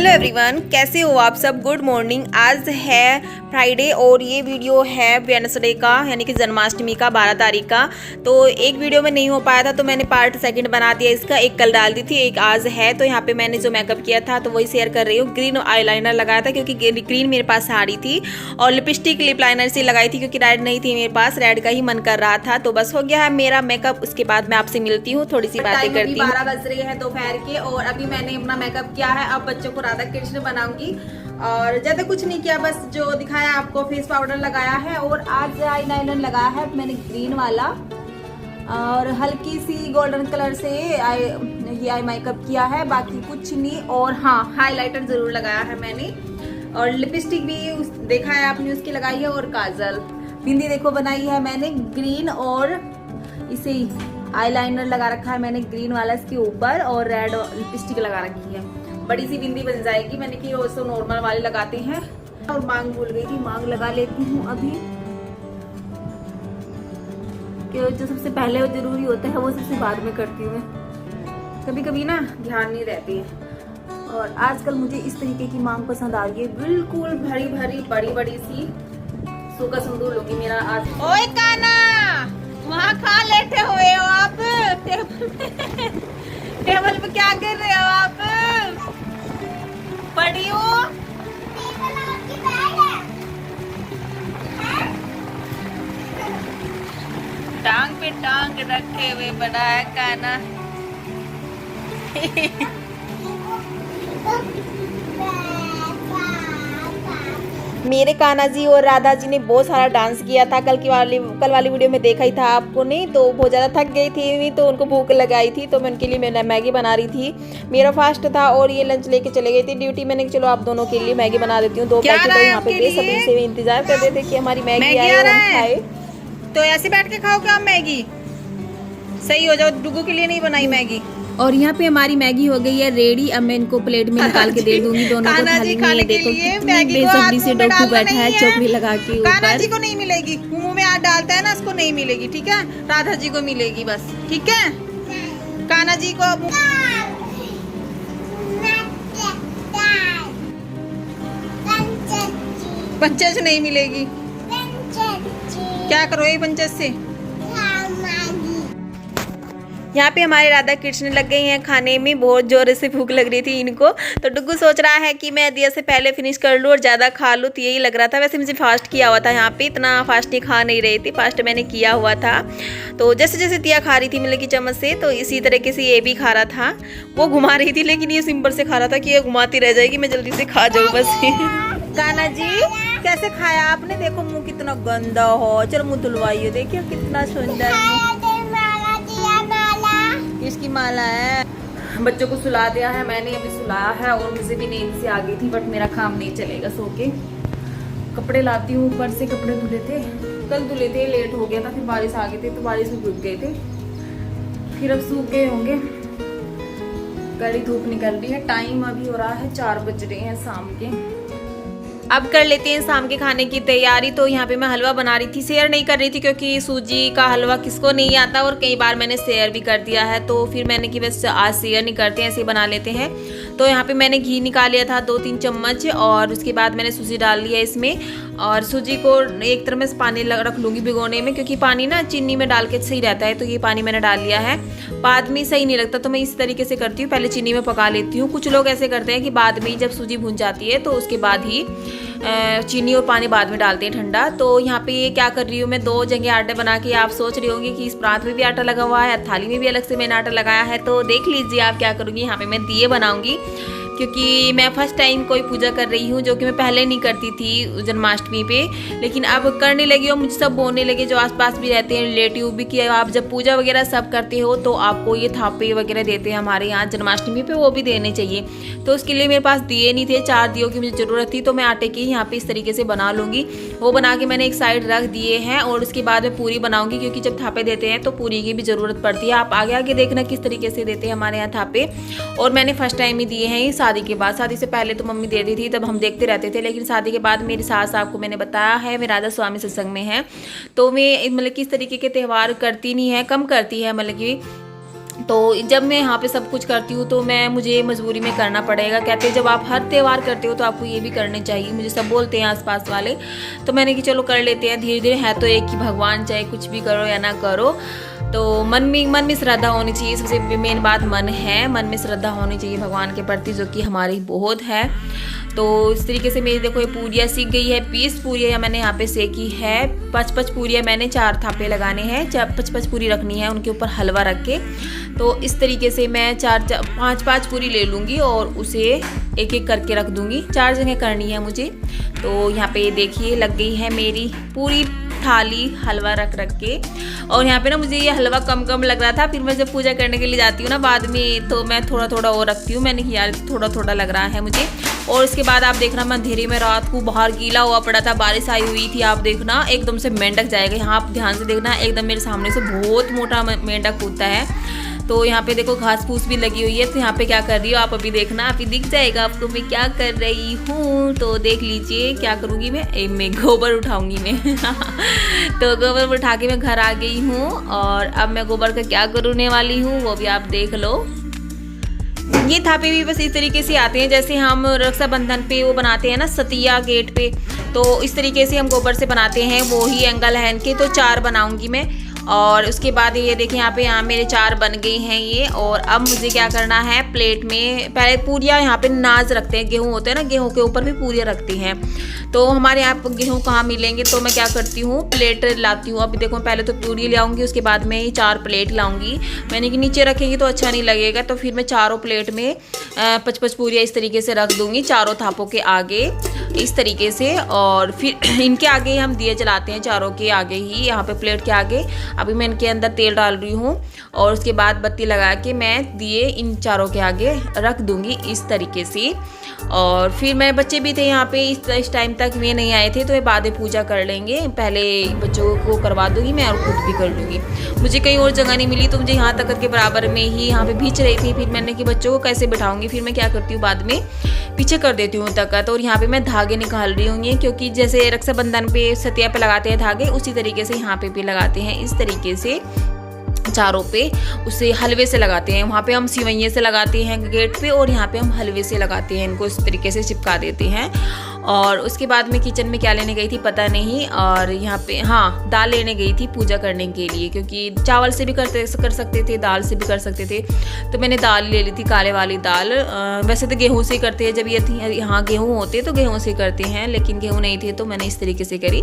Hello everyone, कैसे हो आप सब। Good morning. आज है फ्राइडे और ये वीडियो है वेडनेसडे का, यानी कि जन्माष्टमी का 12 तारीख का। तो एक वीडियो में नहीं हो पाया था तो मैंने पार्ट सेकंड बना दिया इसका। एक कल डाल दी थी, एक आज है। तो यहाँ पे मैंने जो मेकअप किया था तो वही शेयर कर रही हूँ। ग्रीन आईलाइनर लगाया था क्योंकि ग्रीन मेरे पास साड़ी थी, और लिपस्टिक लिप लाइनर से लगाई थी क्योंकि रेड नहीं थी मेरे पास, रेड का ही मन कर रहा था। तो बस हो गया है मेरा मेकअप। उसके बाद मैं आपसे मिलती हूँ, थोड़ी सी बातें करती हूँ। 12 बज रही है दोपहर के और अभी मैंने अपना मेकअप किया है। अब बच्चों को राधा कृष्ण बनाऊंगी और ज्यादा कुछ नहीं किया, बस जो दिखाया आपको फेस पाउडर लगाया है। और आज आईलाइनर लगाया है मैंने ग्रीन वाला और हल्की सी गोल्डन कलर से आई मेकअप किया है, बाकी कुछ नहीं। और हाँ, हाइलाइटर जरूर लगाया है मैंने, और लिपस्टिक भी देखा है आपने उसकी लगाई है, और काजल बिंदी देखो बनाई है मैंने ग्रीन, और इसे आईलाइनर लगा रखा है मैंने ग्रीन वाला इसके ऊपर, और रेड लिपस्टिक लगा रखी है। बड़ी सी बिंदी बन जाएगी। मैंने की रोज तो नॉर्मल वाले लगाते हैं। और मांग भूल गई थी, मांग लगा लेती हूँ अभी, कि जो सबसे पहले वो जरूरी होता है वो सबसे बाद में करती हूँ। कभी कभी ना ध्यान नहीं रहती है। और आजकल मुझे इस तरीके की मांग पसंद आ रही है, बिल्कुल भरी भरी बड़ी बड़ी सी। सूखा सिंदूर लूंगी मेरा आज। ओए काना, वहाँ खा लेटे हुए हो आप टेबल पे क्या कर रहे हो आप? पड़ी हो? टांग पे टांग रखे हुए बड़ा है काना मेरे कान्हा जी और राधा जी ने बहुत सारा डांस किया था। कल वाली वीडियो में देखा ही था आपको ने। तो बहुत ज़्यादा थक गई थी तो उनको भूख लगाई थी, तो मैं उनके लिए मैंने मैगी बना रही थी। मेरा फास्ट था और ये लंच लेके चले गए थे ड्यूटी। मैंने चलो आप दोनों के लिए मैगी बना देती हूँ। दो पैकेट तो यहाँ पे बेसब्री से इंतजार कर रहे थे कि हमारी मैगी आए और हम खाए। तो ऐसे बैठ के खाओगे आप मैगी? सही हो जाओ, डुगू के लिए नहीं बनाई मैगी। और यहाँ पे हमारी मैगी हो गई है रेडी। अब मैं इनको प्लेट में निकाल के दे दूंगी दोनों को थाली में। ये देखो कितनी बेसब्री से डोकू बैठा है चौकड़ी लगा के ऊपर। कान्हा जी को नहीं मिलेगी, मुंह में हाथ डालता है ना, उसको नहीं मिलेगी, ठीक है? राधा जी को मिलेगी बस, ठीक है? कान्हा जी को पंचज नहीं मिलेगी। क्या करो ये पंचज से? यहाँ पे हमारे राधा कृष्ण लग गए हैं खाने में। बहुत जोर से भूख लग रही थी इनको, तो डुग्गू सोच रहा है कि मैं दिया से पहले फिनिश कर लूँ और ज़्यादा खा लूँ, तो यही लग रहा था। वैसे मुझे फास्ट किया हुआ था, यहाँ पे इतना फास्ट नहीं खा नहीं रही थी, फास्ट मैंने किया हुआ था। तो जैसे जैसे दिया खा रही थी मतलब की चम्मच से, तो इसी तरीके से ये भी खा रहा था। वो घुमा रही थी लेकिन ये सिंपल से खा रहा था कि ये घुमाती रह जाएगी, मैं जल्दी से खा जाऊँ बस। कान्हा जी कैसे खाया आपने? देखो मुँह कितना गंदा हो। चलो मुँह धुलवाइए, देखिए कितना सुंदर इसकी माला है। बच्चों को सुला दिया है मैंने, अभी सुलाया है, और मुझे भी नींद से आ गई थी, बट मेरा काम नहीं चलेगा सो के। कपड़े लाती हूँ, ऊपर से कपड़े धुले थे, कल धुले थे, लेट हो गया था, फिर बारिश आ गई थी तो बारिश में भीग गए थे, फिर अब सूख गए होंगे। कड़ी धूप निकल रही है, टाइम अभी हो रहा है 4 बज रहे हैं शाम के। अब कर लेते हैं शाम के खाने की तैयारी। तो यहाँ पे मैं हलवा बना रही थी, शेयर नहीं कर रही थी क्योंकि सूजी का हलवा किसको नहीं आता, और कई बार मैंने शेयर भी कर दिया है, तो फिर मैंने कि बस आज शेयर नहीं करते हैं, ऐसे बना लेते हैं। तो यहाँ पे मैंने घी निकाल लिया था 2-3 चम्मच, और उसके बाद मैंने सूजी डाल लिया इसमें। और सूजी को एक तरह में पानी रख लूँगी भिगोने में, क्योंकि पानी ना चीनी में डाल के सही रहता है, तो ये पानी मैंने डाल लिया है। बाद में सही नहीं लगता, तो मैं इस तरीके से करती हूँ, पहले चीनी में पका लेती हूँ। कुछ लोग ऐसे करते हैं कि बाद में जब सूजी भून जाती है तो उसके बाद ही चीनी और पानी बाद में डालते हैं ठंडा। तो यहाँ पे ये क्या कर रही हूँ मैं, 2 जगह आटे बना के। आप सोच रहे होंगे कि इस परात में भी आटा लगा हुआ है, थाली में भी अलग से मैंने आटा लगाया है। तो देख लीजिए आप क्या करूँगी, यहाँ पे मैं दिए बनाऊँगी, क्योंकि मैं फर्स्ट टाइम कोई पूजा कर रही हूँ, जो कि मैं पहले नहीं करती थी जन्माष्टमी पे, लेकिन अब करने लगी। और मुझे सब बोलने लगे जो आसपास भी रहते हैं रिलेटिव भी, कि आप जब पूजा वगैरह सब करते हो तो आपको ये थापे वगैरह देते हैं हमारे यहाँ जन्माष्टमी पे, वो भी देने चाहिए। तो उसके लिए मेरे पास दिए नहीं थे, 4 दियों की मुझे ज़रूरत थी, तो मैं आटे की यहाँ पे इस तरीके से बना लूँगी। वो बना के मैंने एक साइड रख दिए हैं, और उसके बाद मैं पूरी बनाऊँगी, क्योंकि जब थापे देते हैं तो पूरी की भी ज़रूरत पड़ती है। आप आगे आगे देखना किस तरीके से देते हैं हमारे यहाँ थापे। और मैंने फर्स्ट टाइम ही दिए हैं शादी के बाद। शादी से पहले तो मम्मी देती थी, तब हम देखते रहते थे, लेकिन शादी के बाद मेरी सास, आपको मैंने बताया है, मैं राधा स्वामी सत्संग में है, तो मैं मतलब किस तरीके के त्यौहार करती नहीं है, कम करती है, मतलब कि तो जब मैं यहाँ पे सब कुछ करती हूँ तो मुझे मजबूरी में करना पड़ेगा। कहते हैं जब आप हर त्यौहार करते हो तो आपको ये भी करने चाहिए। मुझे सब बोलते हैं आसपास वाले, तो मैंने कि चलो कर लेते हैं धीरे धीरे। है तो एक ही भगवान, चाहे कुछ भी करो या ना करो, तो मन में श्रद्धा होनी चाहिए। सबसे मेन बात मन है, मन में श्रद्धा होनी चाहिए भगवान के प्रति, जो कि हमारी बहुत है। तो इस तरीके से मेरी देखो ये पूरियाँ सीख गई है। 20 पूरियाँ मैंने यहाँ पे सेकी है। 5-5 पूरियाँ मैंने 4 थापे लगाने हैं, 5-5 पूरी रखनी है, उनके ऊपर हलवा रख के। तो इस तरीके से मैं 5-5 पूरी ले लूँगी और उसे एक एक करके रख दूँगी। 4 जगह करनी है मुझे। तो यहाँ पे देखिए लग गई है मेरी पूरी थाली हलवा रख के। और यहाँ पे ना मुझे ये हलवा कम लग रहा था, फिर मैं जब पूजा करने के लिए जाती हूँ ना बाद में, तो मैं थोड़ा और रखती हूँ। मैंने यार थोड़ा लग रहा है मुझे। और इसके बाद आप देखना मैं अंधेरे में रात को बाहर गीला हुआ पड़ा था, बारिश आई हुई थी। आप देखना एकदम से मेंढक जाएगा। यहाँ आप ध्यान से देखना, एकदम मेरे सामने से बहुत मोटा मेंढक कूदता है। तो यहाँ पे देखो घास फूस भी लगी हुई है। तो यहाँ पे क्या कर रही हो आप अभी देखना, अभी दिख जाएगा आपको मैं क्या कर रही हूँ। तो देख लीजिए क्या करूँगी मैं गोबर उठाऊंगी मैं तो गोबर उठा के मैं घर आ गई हूँ। और अब मैं गोबर का क्या करने वाली हूँ वो भी आप देख लो। ये थापे भी बस इस तरीके से आते हैं जैसे हम रक्षाबंधन पे वो बनाते हैं ना सतिया गेट पे, तो इस तरीके से हम गोबर से बनाते हैं। वो ही एंगल है इनके। तो 4 बनाऊंगी मैं। और उसके बाद ये देखें यहाँ मेरे 4 बन गए हैं ये। और अब मुझे क्या करना है, प्लेट में पहले पूरियाँ यहाँ पे नाज रखते हैं, गेहूँ होते हैं ना, गेहूँ के ऊपर भी पूरियाँ रखती हैं। तो हमारे यहाँ गेहूँ कहाँ मिलेंगे, तो मैं क्या करती हूँ प्लेट लाती हूँ। अभी देखो पहले तो पूरी ले आऊँगी, उसके बाद में 4 प्लेट लाऊंगी। मैंने कि नीचे रखेंगी तो अच्छा नहीं लगेगा, तो फिर मैं 4 प्लेट में 5-5 पूरियाँ इस तरीके से रख दूँगी, 4 थापों के आगे इस तरीके से। और फिर इनके आगे ही हम दिए जलाते हैं, 4 के आगे ही, यहाँ पे प्लेट के आगे। अभी मैं इनके अंदर तेल डाल रही हूँ और उसके बाद बत्ती लगा के मैं दिए इन 4 के आगे रख दूँगी इस तरीके से। और फिर मेरे बच्चे भी थे यहाँ पे, इस टाइम तक वे नहीं आए थे, तो वे बाद में पूजा कर लेंगे। पहले बच्चों को करवा दूँगी मैं और खुद भी कर लूँगी। मुझे कहीं और जगह नहीं मिली, तो मुझे यहाँ तक के बराबर में ही यहाँ पे भींच रही थी। फिर मैंने कि बच्चों को कैसे बिठाऊँगी, फिर मैं क्या करती हूँ बाद में पीछे कर देती हूँ तक। और यहाँ पे मैं धागे निकाल रही हूँ, क्योंकि जैसे रक्षाबंधन पे सतिया पे लगाते हैं धागे, उसी तरीके से यहाँ पे भी लगाते हैं इस तरीके से। 4 पे उसे हलवे से लगाते हैं। वहाँ पे हम सिवैये से लगाते हैं गेट पे, और यहाँ पे हम हलवे से लगाते हैं, इनको इस तरीके से चिपका देते हैं। और उसके बाद मैं किचन में क्या लेने गई थी पता नहीं, और यहाँ पे हाँ दाल लेने गई थी पूजा करने के लिए, क्योंकि चावल से भी कर सकते थे, दाल से भी कर सकते थे। तो मैंने दाल ले ली थी, काले वाली दाल। वैसे तो गेहूँ से करते हैं, जब ये यहाँ गेहूँ होते तो गेहूँ से करते हैं, लेकिन गेहूँ नहीं थे तो मैंने इस तरीके से करी।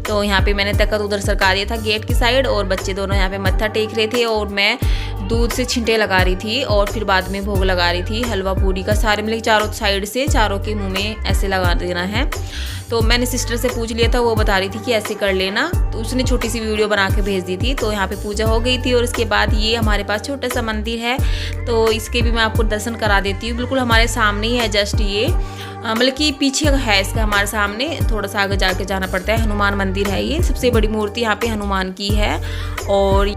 तो यहाँ पे मैंने तख्त उधर सरका दिया था गेट की साइड, और बच्चे दोनों यहाँ पे मत्था टेक रहे थे, और मैं दूध से छिंटे लगा रही थी, और फिर बाद में भोग लगा रही थी हलवा पूरी का। सारे मिले 4 साइड से 4 के मुंह में ऐसे लगा देना है। तो मैंने सिस्टर से पूछ लिया था, वो बता रही थी कि ऐसे कर लेना, तो उसने छोटी सी वीडियो बना के भेज दी थी। तो यहाँ पे पूजा हो गई थी। और उसके बाद ये हमारे पास छोटा सा मंदिर है, तो इसके भी मैं आपको दर्शन करा देती हूँ। बिल्कुल हमारे सामने ही है, जस्ट ये मतलब कि पीछे है इसका, हमारे सामने थोड़ा सा आगे जाके जाना पड़ता है। हनुमान मंदिर है ये, सबसे बड़ी मूर्ति यहाँ पे हनुमान की है। और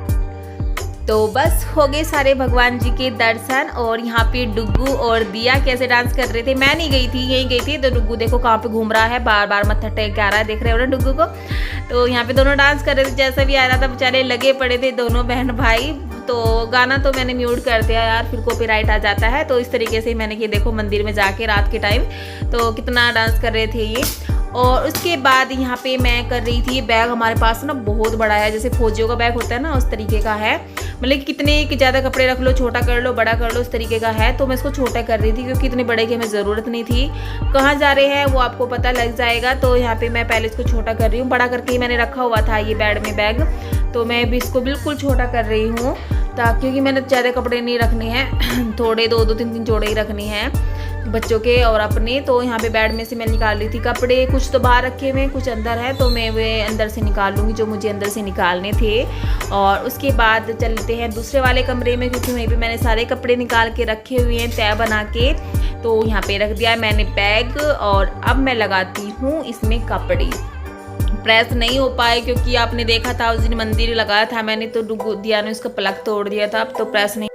तो बस हो गए सारे भगवान जी के दर्शन। और यहाँ पे डुग्गू और दिया कैसे डांस कर रहे थे। मैं नहीं गई थी, यहीं गई थी। तो डुग्गू देखो कहाँ पे घूम रहा है, बार बार मत्था टेक के आ रहा है, देख रहे हो ना डुग्गू को। तो यहाँ पे दोनों डांस कर रहे थे, जैसा भी आ रहा था बेचारे लगे पड़े थे दोनों बहन भाई। तो गाना तो मैंने म्यूट कर दिया यार, फिर कॉपीराइट आ जाता है। तो इस तरीके से मैंने कि देखो मंदिर में जाके रात के टाइम तो कितना डांस कर रहे थे ये। और उसके बाद यहाँ पे मैं कर रही थी, बैग हमारे पास ना बहुत बड़ा है, जैसे फौजियों का बैग होता है ना उस तरीके का है। मतलब कितने ज़्यादा कपड़े रख लो, छोटा कर लो बड़ा कर लो, उस तरीके का है। तो मैं इसको छोटा कर रही थी, क्योंकि इतने बड़े की हमें ज़रूरत नहीं थी। कहाँ जा रहे हैं वो आपको पता लग जाएगा। तो यहाँ पे मैं पहले इसको छोटा कर रही हूँ, बड़ा करके ही मैंने रखा हुआ था ये बेड में बैग। तो मैं भी इसको बिल्कुल छोटा कर रही हूँ, ताकि क्योंकि मैंने ज़्यादा कपड़े नहीं रखने हैं, थोड़े 2-2 3-3 जोड़े ही रखने हैं बच्चों के और अपने। तो यहाँ पे बेड में से मैं निकाल रही थी कपड़े, कुछ तो बाहर रखे हुए कुछ अंदर है, तो मैं वे अंदर से निकाल लूँगी जो मुझे अंदर से निकालने थे। और उसके बाद चलते हैं दूसरे वाले कमरे में, क्योंकि वहीं पे मैंने सारे कपड़े निकाल के रखे हुए हैं तय बना के। तो यहाँ पे रख दिया मैंने बैग, और अब मैं लगाती हूँ इसमें कपड़े। प्रेस नहीं हो पाए, क्योंकि आपने देखा था उस दिन मंदिर लगाया था मैंने, तो दिया ने उसका प्लग तोड़ दिया था, अब तो प्रेस नहीं।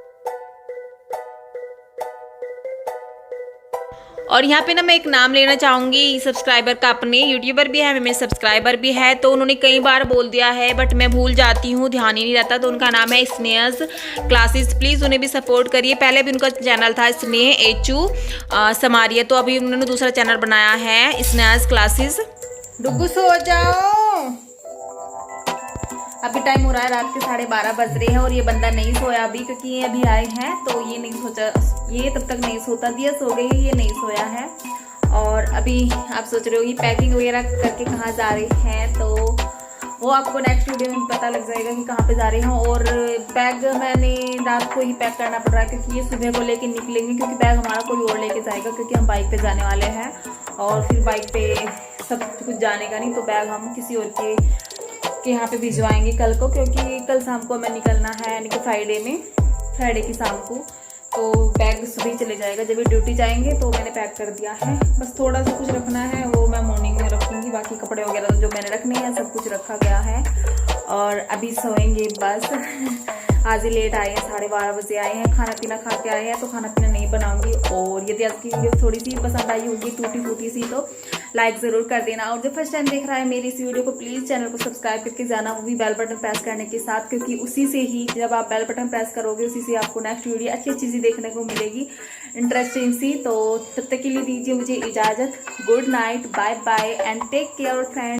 और यहाँ पे ना मैं एक नाम लेना चाहूँगी सब्सक्राइबर का, अपने यूट्यूबर भी है, मेरे सब्सक्राइबर भी है, तो उन्होंने कई बार बोल दिया है बट मैं भूल जाती हूँ, ध्यान ही नहीं रहता। तो उनका नाम है स्नेहज क्लासेस, प्लीज़ उन्हें भी सपोर्ट करिए। पहले भी उनका चैनल था स्नेह एचू समारिया, तो अभी उन्होंने दूसरा चैनल बनाया है स्नेहज क्लासेस। डुगू सो जाओ, अभी टाइम हो रहा है रात के 12:30 बज रहे हैं और ये बंदा नहीं सोया अभी, क्योंकि ये अभी आए हैं तो ये नहीं सोचा, ये तब तक नहीं सोता, दिया सो गई, ये नहीं सोया है। और अभी आप सोच रहे हो कि पैकिंग वगैरह करके कहाँ जा रहे हैं, तो वो आपको नेक्स्ट वीडियो में पता लग जाएगा कि कहाँ पे जा रहे हैं। और बैग मैंने रात को ही पैक करना पड़ रहा है, क्योंकि ये सुबह को लेके निकलेंगे, क्योंकि बैग हमारा कोई और लेके जाएगा, क्योंकि हम बाइक पे जाने वाले हैं और फिर बाइक पे सब कुछ जाने का नहीं, तो बैग हम किसी और के यहाँ पे भिजवाएंगे कल को, क्योंकि कल शाम को हमें निकलना है, यानी कि फ्राइडे की शाम को, तो बैग सुबह चले जाएगा। जब भी ड्यूटी जाएंगे तो मैंने पैक कर दिया है, बस थोड़ा सा कुछ रखना है, वो मैं मॉर्निंग में रखूँगी, बाकी कपड़े वगैरह जो मैंने रखने हैं सब कुछ रखा गया है। और अभी सोएंगे बस। आज ही लेट आए हैं, 12:30 बजे आए हैं, खाना पीना खा के आए हैं, तो खाना पीना नहीं बनाऊंगी। और यदि आपकी वीडियो थोड़ी सी पसंद आई होगी टूटी फूटी सी, तो लाइक ज़रूर कर देना। और जो फर्स्ट टाइम देख रहा है मेरी इस वीडियो को, प्लीज़ चैनल को सब्सक्राइब करके जाना, वो भी बेल बटन प्रेस करने के साथ, क्योंकि उसी से ही, जब आप बेल बटन प्रेस करोगे, उसी से आपको नेक्स्ट वीडियो अच्छी अच्छी चीज़ देखने को मिलेगी, इंटरेस्टिंग सी। तो तब तक के लिए दीजिए मुझे इजाज़त। Good night, bye bye and take care friends.